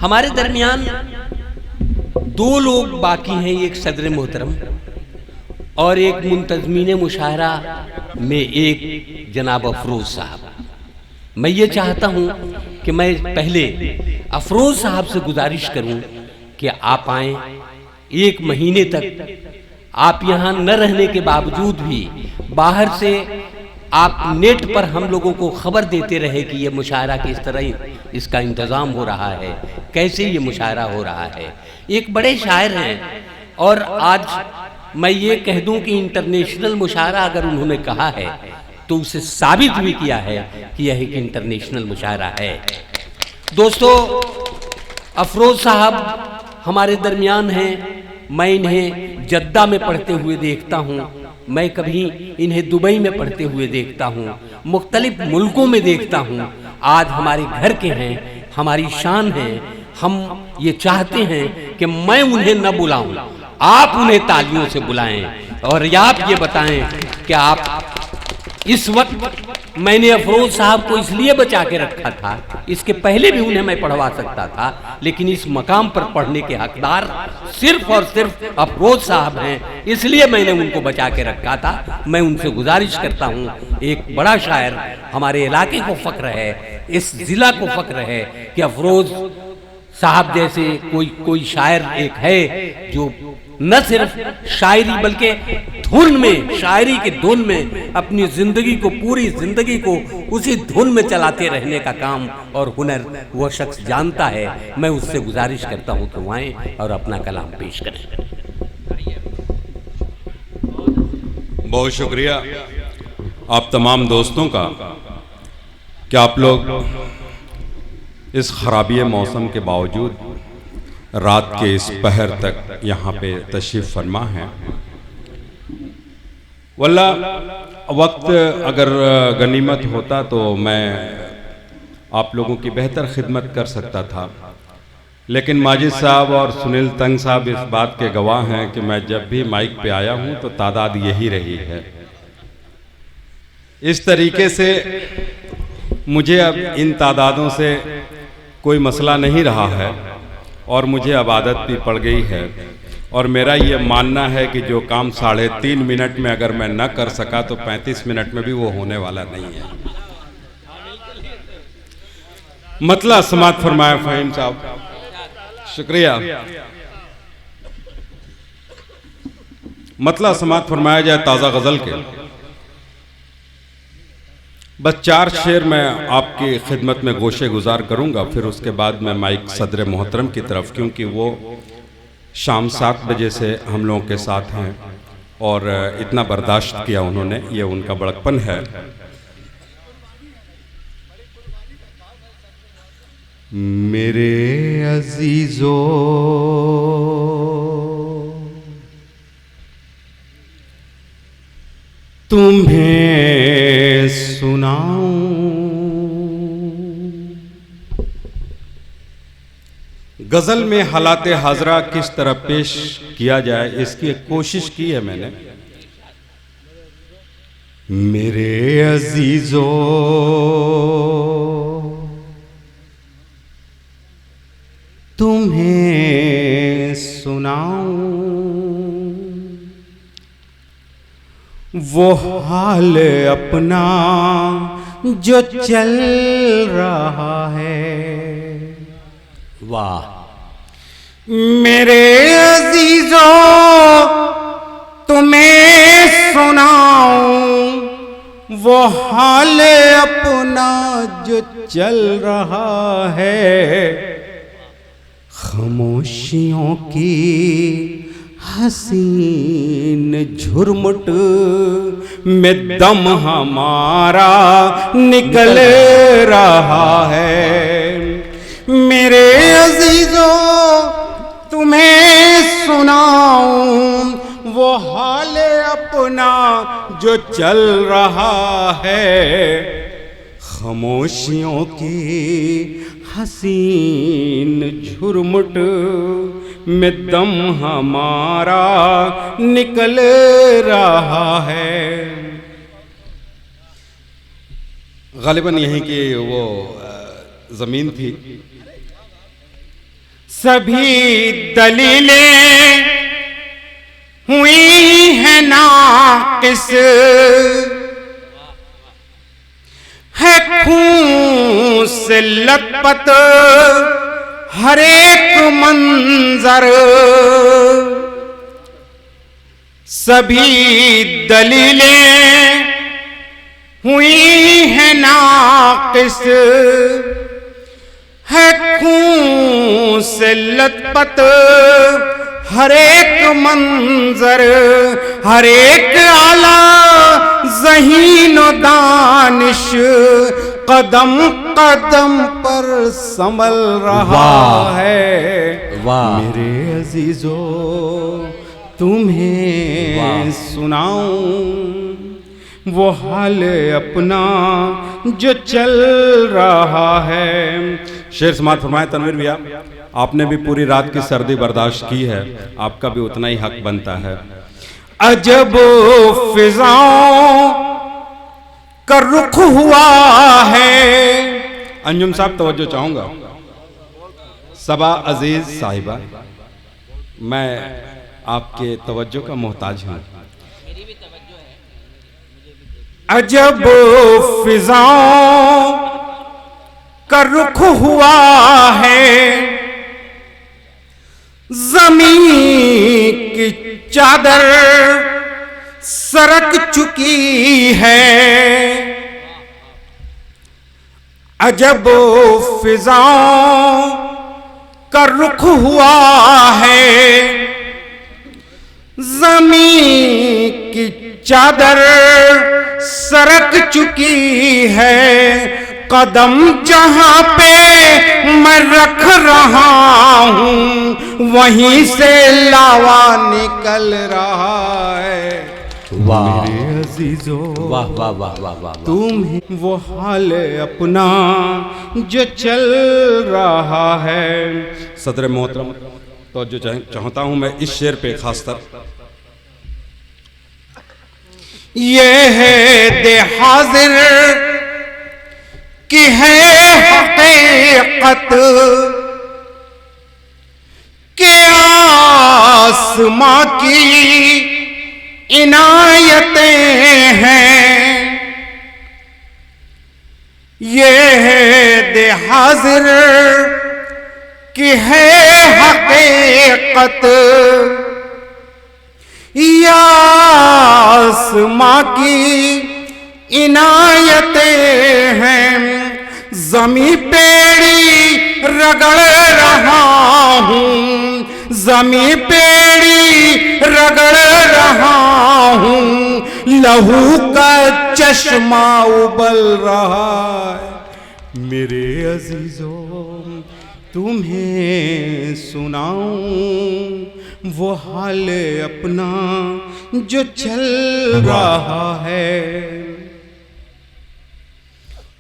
हमारे दरमियान दो लोग बाकी हैं, एक सदर मोहतरम और एक मुंतज़मीन मुशाहरा में एक जनाब अफरोज़ साहब। मैं ये चाहता हूँ कि मैं पहले अफरोज़ साहब से गुजारिश करूँ कि आप आएँ। एक महीने तक आप यहाँ न रहने के बावजूद भी बाहर से आप नेट पर हम लोगों को खबर देते रहे कि ये मुशायरा किस तरह इसका इंतज़ाम हो रहा है, कैसे ये मुशायरा हो रहा है। एक बड़े शायर हैं और आज मैं ये कह दूं कि इंटरनेशनल मुशायरा अगर उन्होंने कहा है तो उसे साबित भी किया है कि यह एक इंटरनेशनल मुशायरा है। दोस्तों, अफरोज़ साहब हमारे दरमियान हैं। मैं इन्हें जद्दा में पढ़ते हुए देखता हूँ, मैं कभी इन्हें दुबई में पढ़ते हुए देखता हूँ, मुख्तलिफ मुल्कों में देखता हूँ। आज हमारे घर के हैं, हमारी शान है। हम ये चाहते हैं कि मैं उन्हें न बुलाऊं, आप उन्हें तालियों से बुलाएं और आप ये बताएं कि आप इस वक्त मैंने अफरोज़ साहब को इसलिए बचा के रखा था, इसके पहले भी उन्हें मैं पढ़वा सकता था, लेकिन इस मकाम पर पढ़ने के हकदार सिर्फ और सिर्फ अफरोज़ साहब हैं, इसलिए मैंने उनको बचा के रखा था। मैं उनसे गुजारिश करता हूँ, एक बड़ा शायर, हमारे इलाके को फ़ख्र है, इस ज़िला को फ़ख्र है कि अफरोज़ साहब जैसे कोई शायर एक है जो न सिर्फ शायरी बल्कि धुन में, शायरी की धुन में अपनी जिंदगी को, पूरी जिंदगी को उसी धुन में चलाते रहने का काम और हुनर वह शख्स जानता है। मैं उससे गुजारिश करता हूँ कि वो आएं और अपना कलाम पेश करें। बहुत शुक्रिया आप तमाम दोस्तों का कि आप लोग इस खराबी मौसम के बावजूद रात के इस पहर तक यहाँ पे तशरीफ़ फरमा है। वल्ला वक्त अगर गनीमत होता तो मैं आप लोगों की बेहतर खिदमत कर सकता था, लेकिन माजिद साहब और सुनील तंग साहब इस बात के गवाह हैं कि मैं जब भी माइक पे आया हूँ तो तादाद यही रही है। इस तरीके से मुझे अब इन तादादों से कोई मसला नहीं रहा है और मुझे अब आदत भी पड़ गई है। और मेरा ये मानना है कि जो काम 3.5 मिनट में अगर मैं न कर सका तो 35 मिनट में भी वो होने वाला नहीं है। मतला समात फरमाया फ़हीम साहब, शुक्रिया। मतला समात फरमाया जाए ताज़ा गज़ल के। बस 4 शेर मैं आपकी खिदमत में गोशे गुजार करूंगा, फिर उसके बाद मैं माइक सदर मोहतरम की तरफ, क्योंकि वो शाम 7 बजे से हम लोगों के साथ हैं और इतना बर्दाश्त किया उन्होंने, ये उनका बड़कपन है। मेरे अजीजों, तुम्हें सुनाऊं गजल में हालात हाजरा किस तरह पेश किया जाए, इसकी कोशिश की है मैंने। मेरे अजीजों, तुम्हें सुनाऊं वो हाल अपना जो चल रहा है। वाह! मेरे अजीजों, तुम्हें सुनाऊं वो हाल अपना जो चल रहा है। खामोशियों की हसीन झुरमुट में दम हमारा निकल रहा है। मेरे अजीजों, तुम्हें सुनाऊं वो हाल अपना जो चल रहा है। खामोशियों की हसीन झुरमुट में दम हमारा निकल रहा है। गालिबन यहीं की वो ज़मीन थी सभी दलीलें हुई हैं नाक़िस, है खून से लथपथ हर एक मंजर, सभी दलीलें हुई हैं नाक़िस, है खून से लथपथ हर एक मंजर, हर एक आला ज़हीन व दानिश कदम कदम पर संभल रहा है। वाह। मेरे अजीजों तुम्हें सुनाऊं वो हाल अपना जो चल रहा है। शेर समात फरमाए तनवीर भैया, आपने भी पूरी रात की सर्दी बर्दाश्त की है, आपका भी उतना ही हक बनता है। अजब फिजाओं का रुख हुआ है। अंजुम साहब तवज्जो चाहूंगा। सबा अजीज साहिबा, मैं आपके तवज्जो का मोहताज हूं। अजब फिजाओं का रुख हुआ है, ज़मीन की चादर सरक चुकी है। अजब फिजाओं का रुख हुआ है, ज़मीन की चादर सरक चुकी है। कदम जहां पे मैं रख रहा हूं वहीं से लावा निकल रहा है। वाह। मेरे अजीजों वाह वाह वाह वाह वाह। तुम्हें वो हाल अपना जो चल रहा है। सदर मोहतरम तो जो चाहता हूं मैं इस शेर पे खासतर, ये है दे हाजिर की है हकीकत के आसमां की इनायतें हैं। ये है दे हाजिर की है हकीकत, या आसमां की इनायतें हैं। ज़मी पेड़ी रगड़ रहा हूँ, ज़मी पेड़ी रगड़ रहा हूँ, लहू का चश्मा उबल रहा है। मेरे अजीजों तुम्हें सुनाऊं वो हाल अपना जो चल रहा है।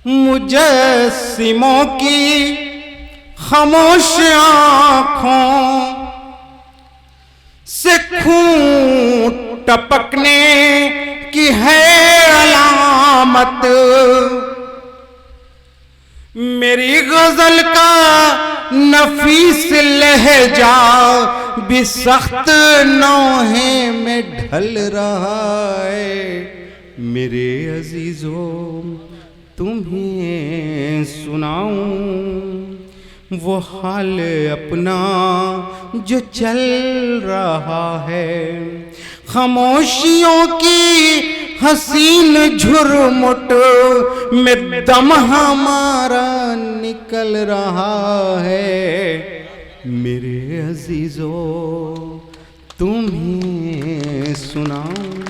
मुजस्सिमों की खामोश आँखों से खून टपकने की है अलामत। मेरी गजल का नफीस लहजा भी सख्त नौहे में ढल रहा है। मेरे अजीजों तुम्हें सुनाऊं वो हाल अपना जो चल रहा है। खामोशियों की हसीन झुरमुट में दम हमारा निकल रहा है। मेरे अजीजों तुम्हें सुनाऊं